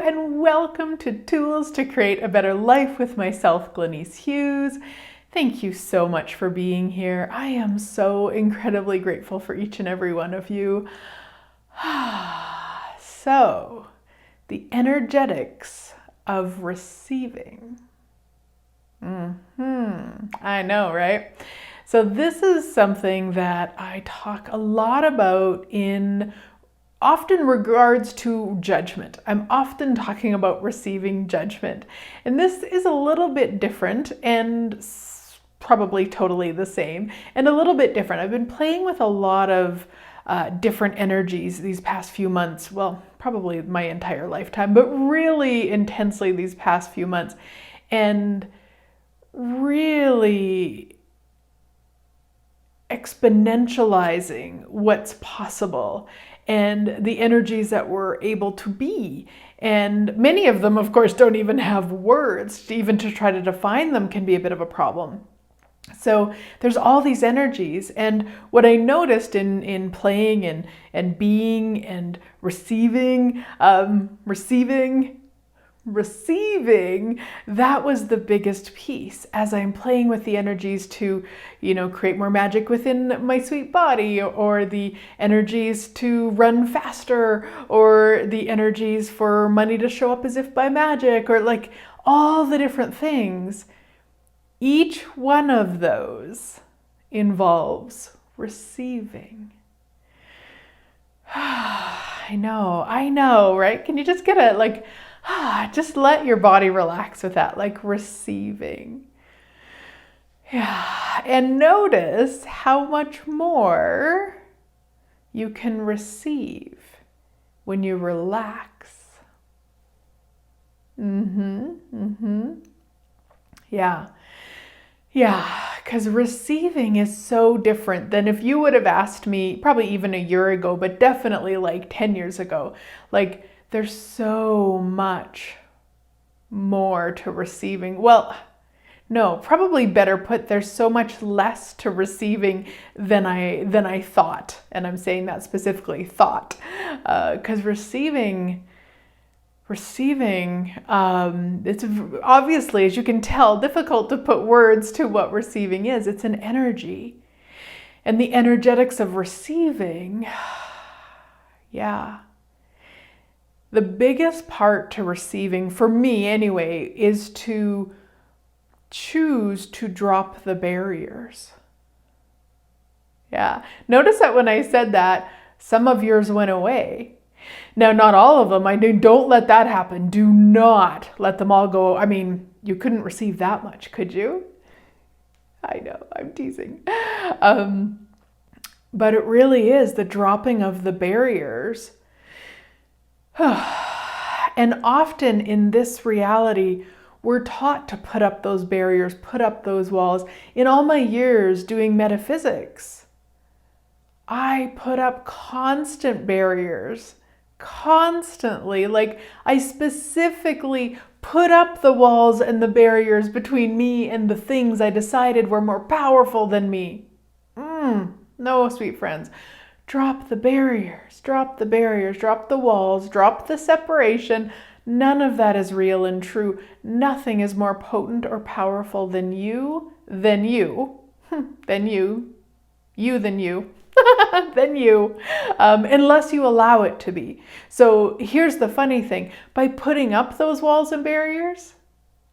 and welcome to Tools to Create a Better Life with myself, Glenyce Hughes. Thank you so much for being here. I am so incredibly grateful for each and every one of you. So, the energetics of receiving. I know, right? So this is something that I talk a lot about in often regards to judgment. I'm often talking about receiving judgment. And this is a little bit different and probably totally the same and a little bit different. I've been playing with a lot of different energies these past few months. Well, probably my entire lifetime, but really intensely these past few months. And really exponentializing what's possible and the energies that we're able to be. And many of them, of course, don't even have words. Even to try to define them can be a bit of a problem. So there's all these energies, and what I noticed in playing and being and receiving, that was the biggest piece as I'm playing with the energies to, create more magic within my sweet body, or the energies to run faster, or the energies for money to show up as if by magic, or like all the different things. Each one of those involves receiving. I know, right? Can you just get it just let your body relax with that, like receiving. Yeah, and notice how much more you can receive when you relax. Yeah, because receiving is so different than if you would have asked me, probably even a year ago, but definitely like 10 years ago, like there's so much more to receiving. Well, no, probably better put, there's so much less to receiving than I thought. And I'm saying that specifically, thought, because receiving, it's obviously, as you can tell, difficult to put words to what receiving is. It's an energy. And the energetics of receiving, yeah. The biggest part to receiving, for me anyway, is to choose to drop the barriers. Yeah. Notice that when I said that, some of yours went away. Now, not all of them. Don't let that happen. Do not let them all go. I mean, you couldn't receive that much, could you? I know, I'm teasing. But it really is the dropping of the barriers. And often in this reality, we're taught to put up those barriers, put up those walls. In all my years doing metaphysics, I put up constant barriers. Constantly. Like, I specifically put up the walls and the barriers between me and the things I decided were more powerful than me. No, sweet friends. Drop the barriers, drop the walls, drop the separation. None of that is real and true. Nothing is more potent or powerful than you, than you, unless you allow it to be. So here's the funny thing. By putting up those walls and barriers,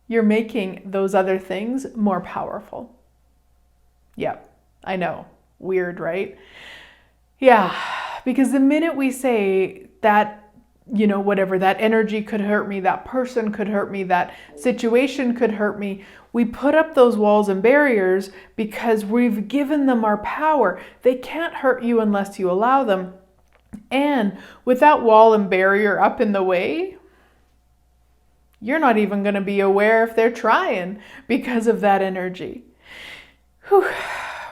you're making those other things more powerful. Yep, I know. Weird, right? Yeah, because the minute we say that, whatever, that energy could hurt me, that person could hurt me, that situation could hurt me, we put up those walls and barriers because we've given them our power. They can't hurt you unless you allow them. And with that wall and barrier up in the way, you're not even going to be aware if they're trying because of that energy.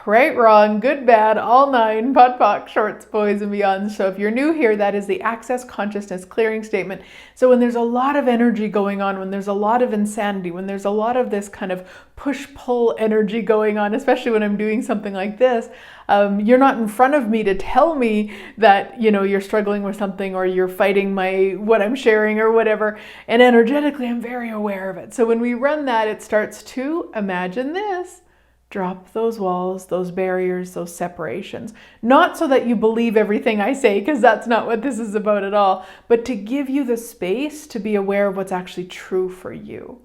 Right, wrong, good, bad, all nine, POD POC, shorts, boys, and beyond. So if you're new here, that is the Access Consciousness Clearing Statement. So when there's a lot of energy going on, when there's a lot of insanity, when there's a lot of this kind of push-pull energy going on, especially when I'm doing something like this, you're not in front of me to tell me that, you know, you're struggling with something or you're fighting what I'm sharing or whatever. And energetically, I'm very aware of it. So when we run that, it starts to imagine this. Drop those walls, those barriers, those separations. Not so that you believe everything I say, because that's not what this is about at all, but to give you the space to be aware of what's actually true for you.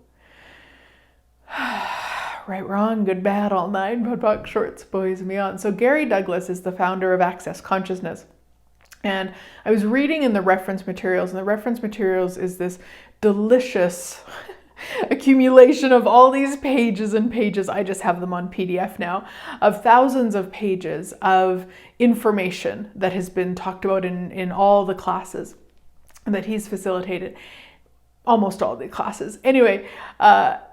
Right, wrong, good, bad, all nine, POD POC, shorts, boys, and beyond. So Gary Douglas is the founder of Access Consciousness. And I was reading in the reference materials, and the reference materials is this delicious accumulation of all these pages and pages. I just have them on PDF now, of thousands of pages of information that has been talked about in all the classes that he's facilitated, almost all the classes. Anyway,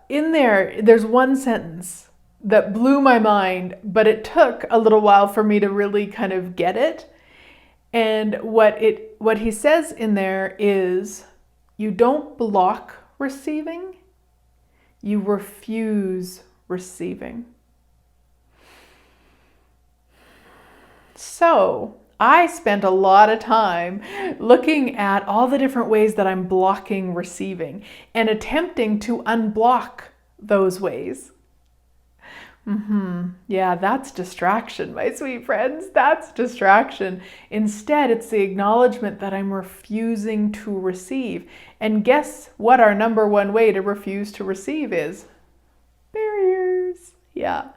in there's one sentence that blew my mind, but it took a little while for me to really kind of get it. And what he says in there is, you don't block receiving, you refuse receiving. So I spent a lot of time looking at all the different ways that I'm blocking receiving and attempting to unblock those ways. Yeah, that's distraction, my sweet friends. That's distraction. Instead, it's the acknowledgement that I'm refusing to receive. And guess what our number one way to refuse to receive is? Barriers. Yeah.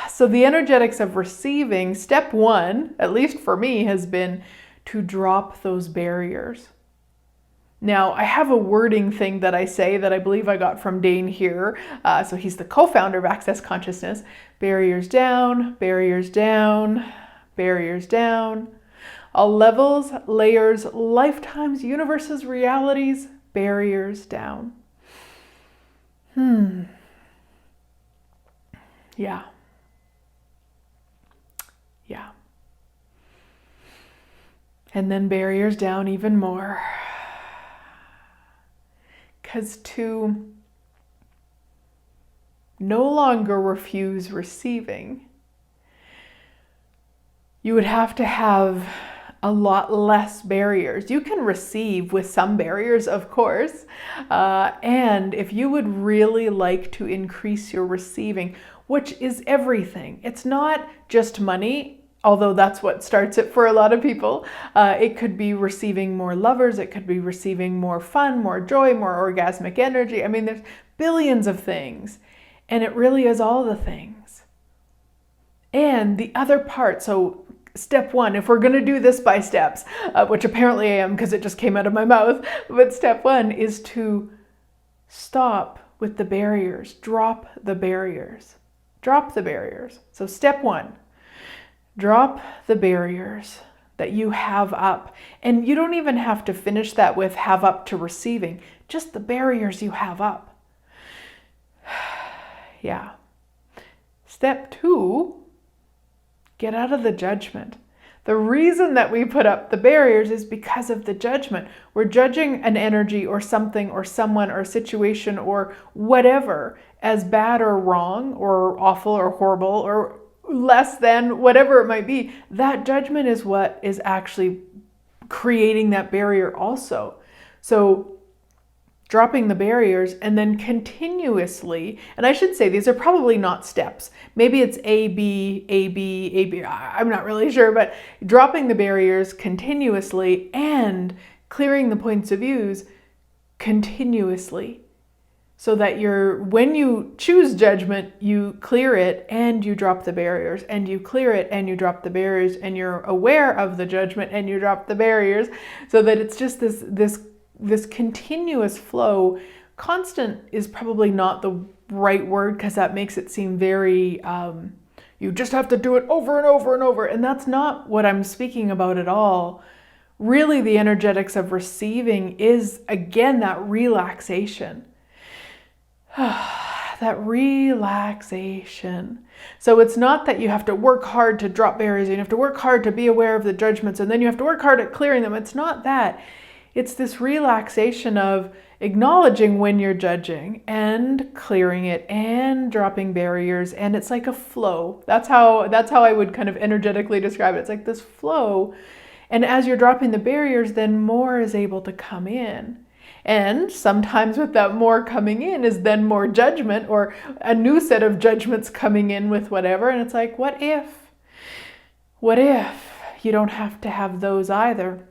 So the energetics of receiving, step one, at least for me, has been to drop those barriers. Now, I have a wording thing that I say that I believe I got from Dane here. So he's the co-founder of Access Consciousness. Barriers down, barriers down, barriers down. All levels, layers, lifetimes, universes, realities, barriers down. Yeah. And then barriers down even more. Because to no longer refuse receiving, you would have to have a lot less barriers. You can receive with some barriers, of course. And if you would really like to increase your receiving, which is everything, it's not just money, although that's what starts it for a lot of people. It could be receiving more lovers. It could be receiving more fun, more joy, more orgasmic energy. I mean, there's billions of things. And it really is all the things. And the other part, so step one, if we're going to do this by steps, which apparently I am because it just came out of my mouth, but step one is to stop with the barriers. Drop the barriers. Drop the barriers. So step one. Drop the barriers that you have up. And you don't even have to finish that with have up to receiving, just the barriers you have up. Yeah. Step two, get out of the judgment. The reason that we put up the barriers is because of the judgment. We're judging an energy or something or someone or situation or whatever as bad or wrong or awful or horrible or less than, whatever it might be. That judgment is what is actually creating that barrier also. So dropping the barriers and then continuously, and I should say these are probably not steps. Maybe it's A, B, A, B, A, B. I'm not really sure, but dropping the barriers continuously and clearing the points of views continuously. So that when you choose judgment, you clear it and you drop the barriers, and you clear it and you drop the barriers, and you're aware of the judgment and you drop the barriers, so that it's just this continuous flow. Constant is probably not the right word because that makes it seem very, you just have to do it over and over and over. And that's not what I'm speaking about at all. Really, the energetics of receiving is, again, that relaxation. that relaxation. So it's not that you have to work hard to drop barriers, you have to work hard to be aware of the judgments, and then you have to work hard at clearing them. It's not that. It's this relaxation of acknowledging when you're judging and clearing it and dropping barriers. And it's like a flow. That's how I would kind of energetically describe it. It's like this flow. And as you're dropping the barriers, then more is able to come in. And sometimes with that more coming in is then more judgment, or a new set of judgments coming in with whatever. And it's like, what if? What if you don't have to have those either?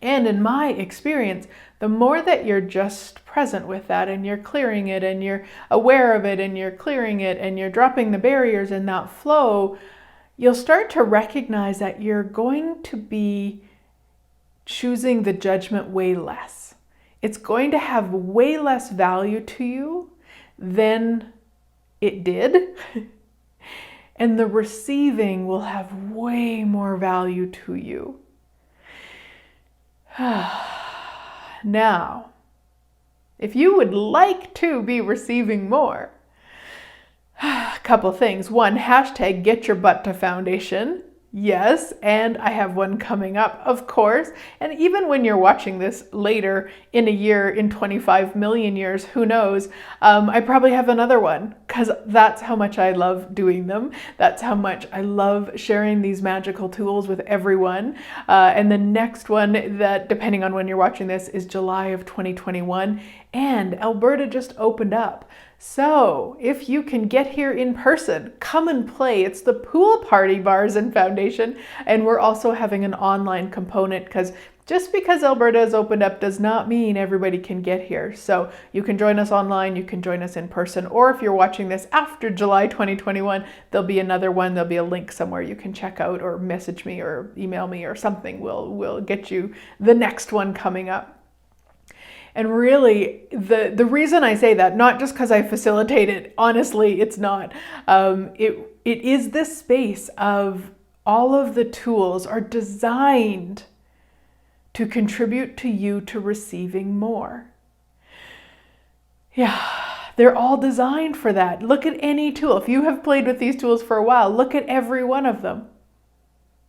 And in my experience, the more that you're just present with that and you're clearing it and you're aware of it and you're clearing it and you're dropping the barriers in that flow, you'll start to recognize that you're going to be choosing the judgment way less. It's going to have way less value to you than it did. And the receiving will have way more value to you. Now, if you would like to be receiving more, a couple things. One, hashtag get your butt to foundation. Yes, and I have one coming up, of course. And even when you're watching this later in a year, in 25 million years, who knows, I probably have another one, because that's how much I love doing them. That's how much I love sharing these magical tools with everyone. And the next one, that depending on when you're watching this, is July of 2021. And Alberta just opened up. So if you can get here in person, come and play. It's the pool party bars and foundation. And we're also having an online component, because just because Alberta has opened up does not mean everybody can get here. So you can join us online, you can join us in person, or if you're watching this after July 2021, there'll be another one. There'll be a link somewhere you can check out, or message me or email me or something. We'll get you the next one coming up. And really, the reason I say that, not just because I facilitate it, honestly, it's not. It is this space of all of the tools are designed to contribute to you to receiving more. Yeah, they're all designed for that. Look at any tool. If you have played with these tools for a while, look at every one of them.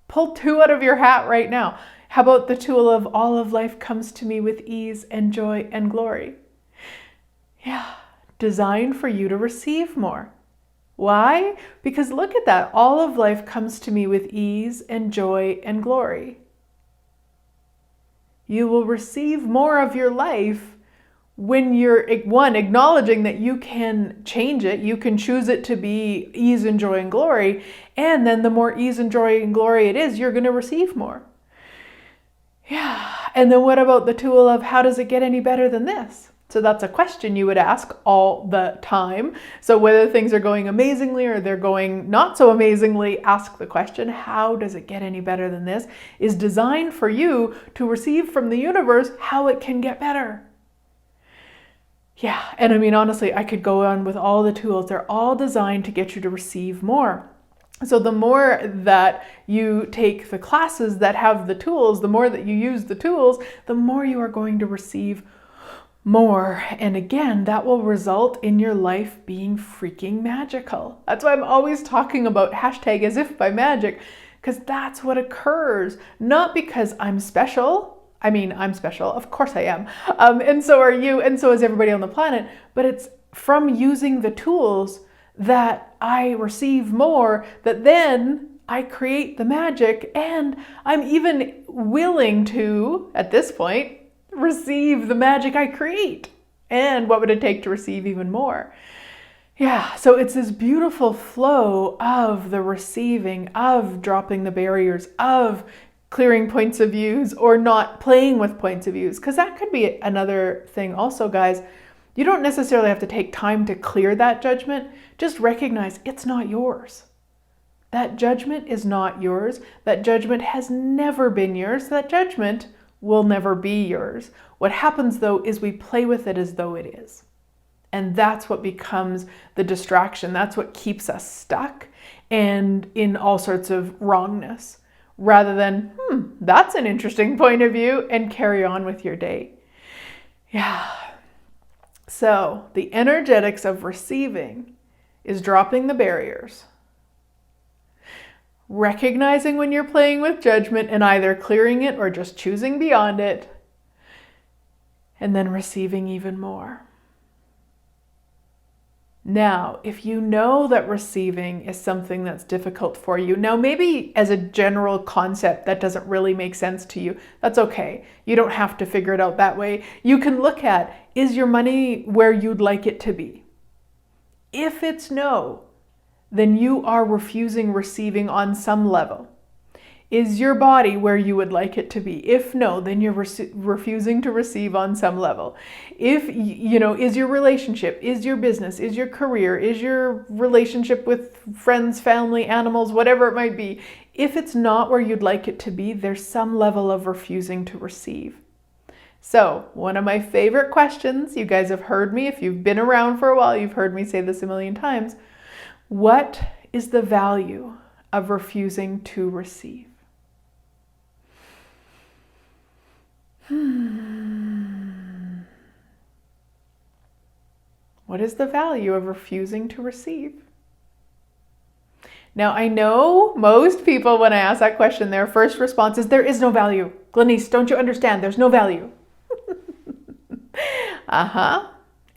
Pull two out of your hat right now. How about the tool of all of life comes to me with ease and joy and glory? Yeah, designed for you to receive more. Why? Because look at that. All of life comes to me with ease and joy and glory. You will receive more of your life when you're, one, acknowledging that you can change it. You can choose it to be ease and joy and glory. And then the more ease and joy and glory it is, you're going to receive more. Yeah. And then what about the tool of how does it get any better than this? So that's a question you would ask all the time. So whether things are going amazingly or they're going not so amazingly, ask the question, how does it get any better than this? Is designed for you to receive from the universe how it can get better. Yeah. And I mean, honestly, I could go on with all the tools. They're all designed to get you to receive more. So the more that you take the classes that have the tools, the more that you use the tools, the more you are going to receive more. And again, that will result in your life being freaking magical. That's why I'm always talking about hashtag as if by magic, because that's what occurs. Not because I'm special. I mean, I'm special. Of course I am. And so are you. And so is everybody on the planet. But it's from using the tools that I receive more, that then I create the magic, and I'm even willing to, at this point, receive the magic I create. And what would it take to receive even more? Yeah, so it's this beautiful flow of the receiving, of dropping the barriers, of clearing points of views or not playing with points of views. Because that could be another thing also, guys. You don't necessarily have to take time to clear that judgment. Just recognize it's not yours. That judgment is not yours. That judgment has never been yours. That judgment will never be yours. What happens though is we play with it as though it is. And that's what becomes the distraction. That's what keeps us stuck and in all sorts of wrongness, rather than, that's an interesting point of view, and carry on with your day. Yeah. So the energetics of receiving is dropping the barriers, recognizing when you're playing with judgment and either clearing it or just choosing beyond it, and then receiving even more. Now, if you know that receiving is something that's difficult for you, now maybe as a general concept that doesn't really make sense to you, that's okay. You don't have to figure it out that way. You can look at, is your money where you'd like it to be? If it's no, then you are refusing receiving on some level. Is your body where you would like it to be? If no, then you're refusing to receive on some level. If, is your relationship, is your business, is your career, is your relationship with friends, family, animals, whatever it might be, if it's not where you'd like it to be, there's some level of refusing to receive. So, one of my favorite questions, you guys have heard me, if you've been around for a while, you've heard me say this a million times. What is the value of refusing to receive? What is the value of refusing to receive? Now, I know most people, when I ask that question, their first response is, there is no value. Glenyce, don't you understand? There's no value.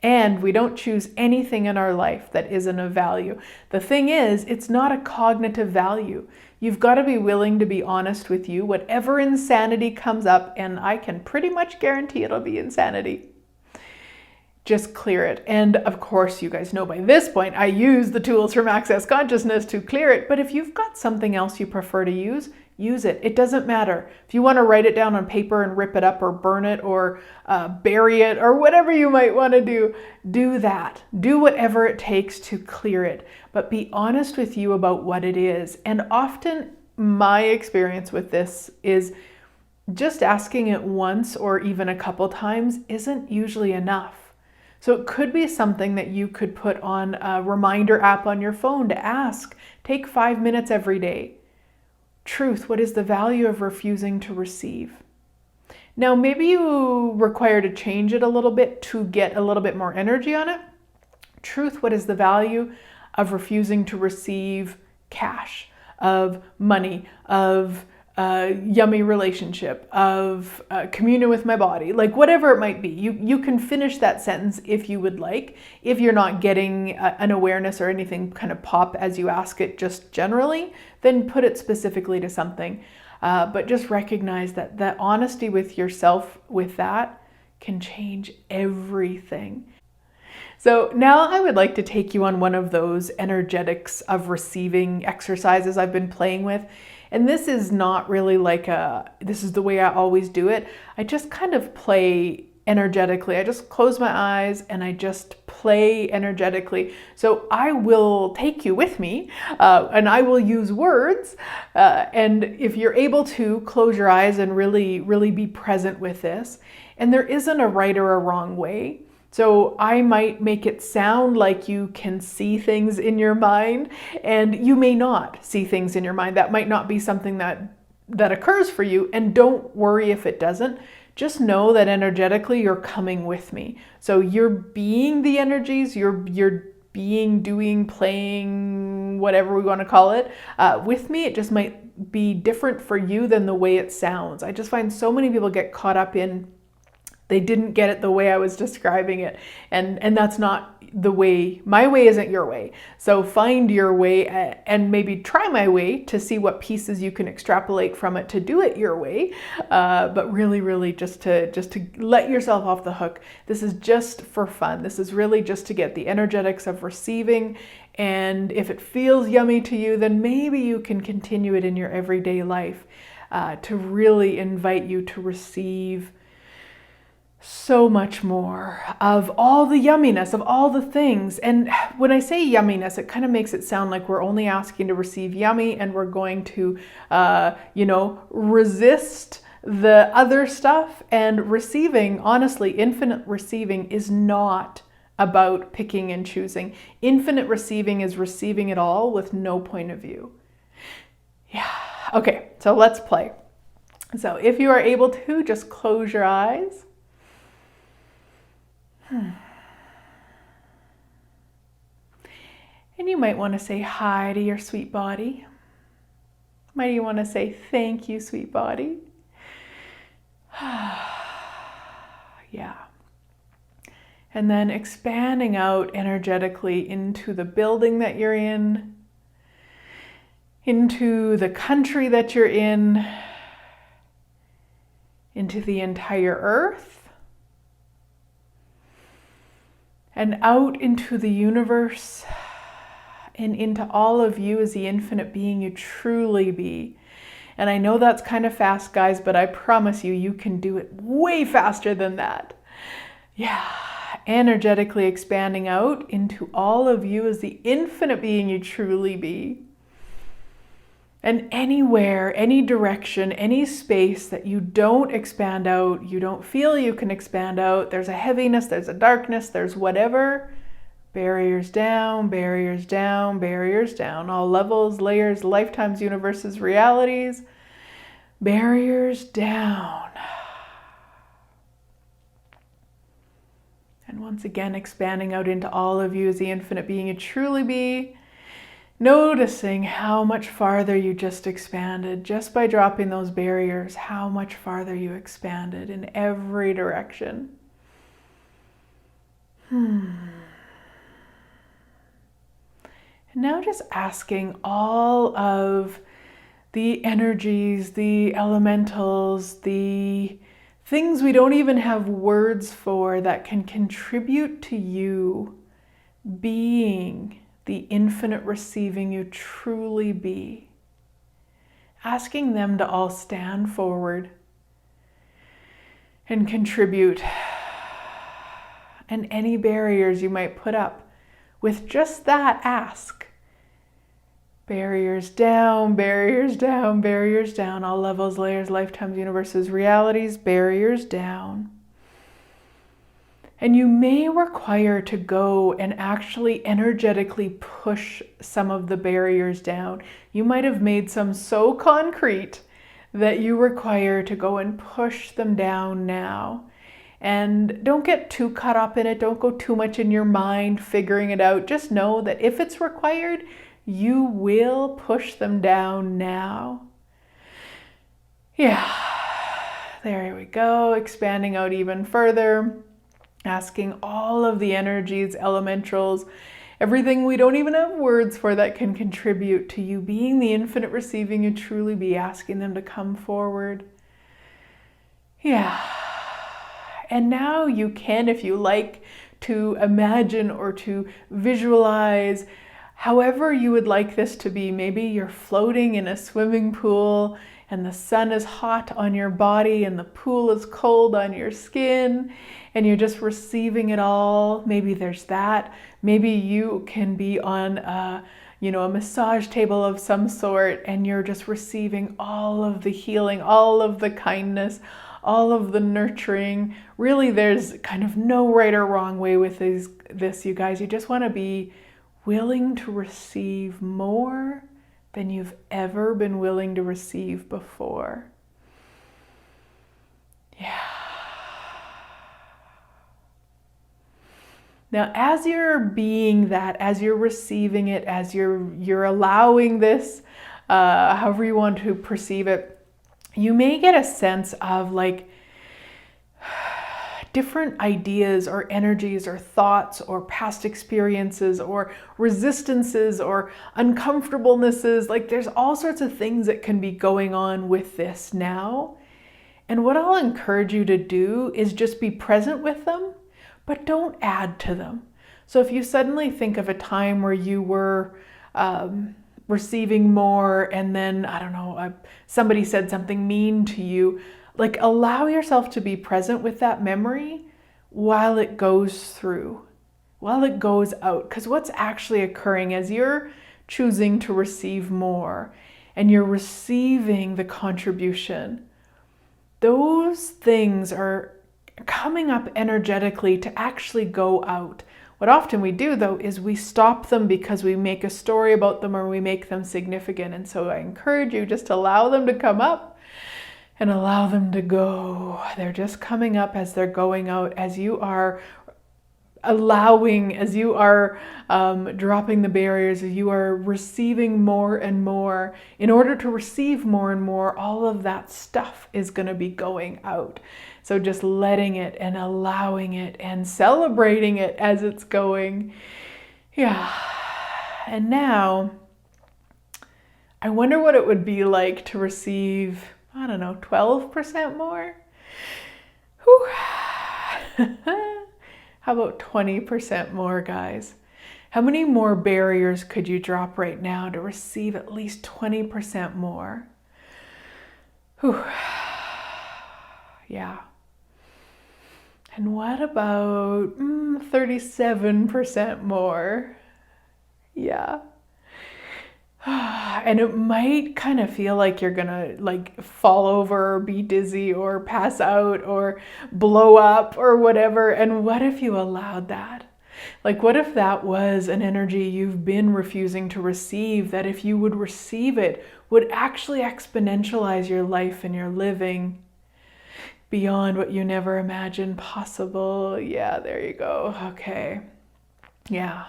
And we don't choose anything in our life that isn't of value. The thing is, it's not a cognitive value. You've got to be willing to be honest with you. Whatever insanity comes up, and I can pretty much guarantee it'll be insanity, just clear it. And of course, you guys know by this point, I use the tools from Access Consciousness to clear it. But if you've got something else you prefer to use it. It doesn't matter. If you want to write it down on paper and rip it up or burn it or bury it or whatever you might want to do that. Do whatever it takes to clear it. But be honest with you about what it is. And often my experience with this is just asking it once or even a couple times isn't usually enough. So it could be something that you could put on a reminder app on your phone to ask. Take 5 minutes every day. Truth, what is the value of refusing to receive? Now, maybe you require to change it a little bit to get a little bit more energy on it. Truth, what is the value of refusing to receive cash, of money, of yummy relationship, of communion with my body, like whatever it might be. You can finish that sentence if you would like. If you're not getting an awareness or anything kind of pop as you ask it just generally, then put it specifically to something. But just recognize that that honesty with yourself with that can change everything. So now I would like to take you on one of those energetics of receiving exercises I've been playing with. And this is not really like this is the way I always do it. I just kind of play energetically. I just close my eyes and I just play energetically. So I will take you with me and I will use words. And if you're able to close your eyes and really, really be present with this, and there isn't a right or a wrong way. So I might make it sound like you can see things in your mind, and you may not see things in your mind. That might not be something that occurs for you, and don't worry if it doesn't. Just know that energetically you're coming with me. So you're being the energies, you're being, doing, playing, whatever we want to call it, with me. It just might be different for you than the way it sounds. I just find so many people get caught up in they didn't get it the way I was describing it. And that's not the way, my way isn't your way. So find your way and maybe try my way to see what pieces you can extrapolate from it to do it your way. But really, really just to let yourself off the hook. This is just for fun. This is really just to get the energetics of receiving. And if it feels yummy to you, then maybe you can continue it in your everyday life to really invite you to receive so much more of all the yumminess, of all the things. And when I say yumminess, it kind of makes it sound like we're only asking to receive yummy and we're going to, resist the other stuff. And receiving, honestly, infinite receiving is not about picking and choosing. Infinite receiving is receiving it all with no point of view. Yeah. Okay, so let's play. So if you are able to, just close your eyes. And you might want to say hi to your sweet body. Might you want to say thank you, sweet body? Yeah. And then expanding out energetically into the building that you're in, into the country that you're in, into the entire earth, and out into the universe, and into all of you as the infinite being you truly be. And I know that's kind of fast, guys, but I promise you, you can do it way faster than that. Yeah, energetically expanding out into all of you as the infinite being you truly be. And anywhere, any direction, any space that you don't expand out, you don't feel you can expand out, there's a heaviness, there's a darkness, there's whatever, barriers down, barriers down, barriers down, all levels, layers, lifetimes, universes, realities, barriers down. And once again, expanding out into all of you as the infinite being you truly be, noticing how much farther you just expanded, just by dropping those barriers, how much farther you expanded in every direction. And now just asking all of the energies, the elementals, the things we don't even have words for that can contribute to you being the infinite receiving you truly be. Asking them to all stand forward and contribute. And any barriers you might put up with just that ask. Barriers down, barriers down, barriers down, all levels, layers, lifetimes, universes, realities, barriers down. And you may require to go and actually energetically push some of the barriers down. You might have made some so concrete that you require to go and push them down now. And don't get too caught up in it. Don't go too much in your mind figuring it out. Just know that if it's required, you will push them down now. Yeah, there we go. Expanding out even further. Asking all of the energies, elementals, everything we don't even have words for that can contribute to you being the infinite receiving you truly be, asking them to come forward. Yeah. And now you can, if you like, to imagine or to visualize however you would like this to be. Maybe you're floating in a swimming pool and the sun is hot on your body and the pool is cold on your skin and you're just receiving it all. Maybe there's that. Maybe you can be on a massage table of some sort and you're just receiving all of the healing, all of the kindness, all of the nurturing. Really, there's kind of no right or wrong way with this, you guys. You just want to be willing to receive more than you've ever been willing to receive before. Yeah. Now, as you're being that, as you're receiving it, as you're allowing this, however you want to perceive it, you may get a sense of like different ideas or energies or thoughts or past experiences or resistances or uncomfortablenesses. Like there's all sorts of things that can be going on with this now. And what I'll encourage you to do is just be present with them, but don't add to them. So if you suddenly think of a time where you were receiving more and then, I don't know, somebody said something mean to you, like allow yourself to be present with that memory while it goes through, while it goes out. Because what's actually occurring as you're choosing to receive more and you're receiving the contribution, those things are coming up energetically to actually go out. What often we do though is we stop them because we make a story about them or we make them significant. And so I encourage you just to allow them to come up and allow them to go. They're just coming up as they're going out, as you are allowing, as you are dropping the barriers, as you are receiving more and more, in order to receive more and more, all of that stuff is going to be going out. So just letting it and allowing it and celebrating it as it's going. Yeah. And now, I wonder what it would be like to receive, I don't know, 12% more? Whew. How about 20% more, guys? How many more barriers could you drop right now to receive at least 20% more? Whew. Yeah. And what about 37% more? Yeah. And it might kind of feel like you're gonna like fall over or be dizzy or pass out or blow up or whatever. And what if you allowed that? Like, what if that was an energy you've been refusing to receive, that if you would receive it, would actually exponentialize your life and your living beyond what you never imagined possible? Yeah, there you go. Okay. Yeah.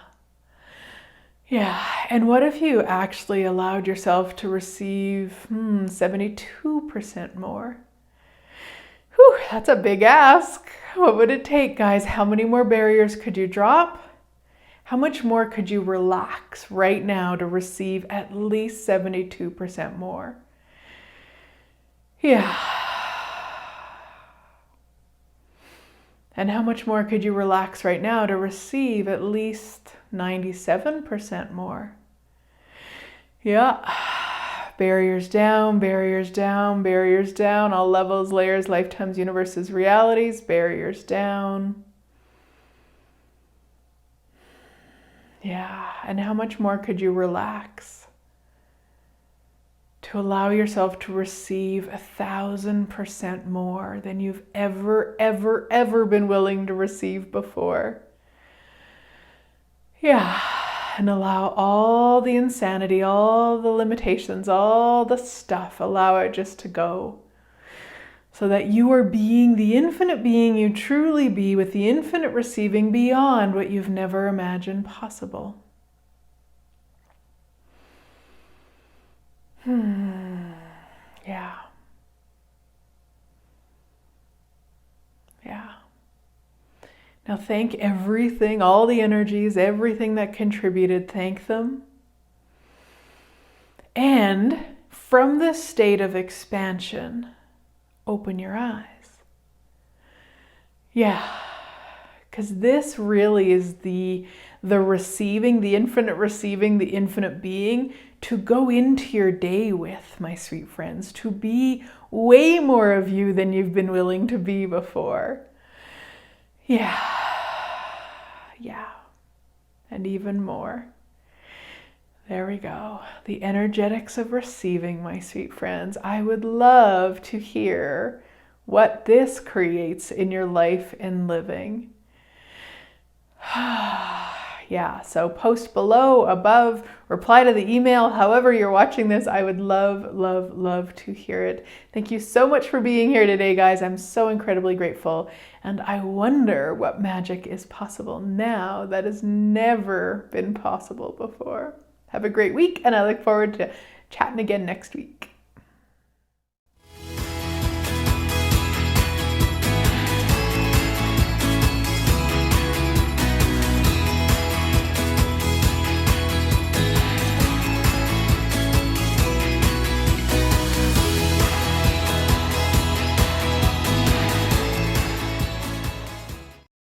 Yeah, and what if you actually allowed yourself to receive 72% more? Whew, that's a big ask. What would it take, guys? How many more barriers could you drop? How much more could you relax right now to receive at least 72% more? Yeah. And how much more could you relax right now to receive at least 97% more? Yeah. Barriers down, barriers down, barriers down, all levels, layers, lifetimes, universes, realities, barriers down. Yeah. And how much more could you relax to allow yourself to receive 1,000% more than you've ever been willing to receive before? Yeah, and allow all the insanity, all the limitations, all the stuff, allow it just to go. So that you are being the infinite being you truly be, with the infinite receiving beyond what you've never imagined possible. Yeah. Yeah. Now thank everything, all the energies, everything that contributed, thank them. And from this state of expansion, open your eyes. Yeah, because this really is the receiving, the infinite being to go into your day with, my sweet friends, to be way more of you than you've been willing to be before. Yeah, yeah, and even more. There we go. The energetics of receiving, my sweet friends. I would love to hear what this creates in your life and living. Yeah, so post below, above, reply to the email, however you're watching this. I would love to hear it. Thank you so much for being here today, guys. I'm so incredibly grateful. And I wonder what magic is possible now that has never been possible before. Have a great week, and I look forward to chatting again next week.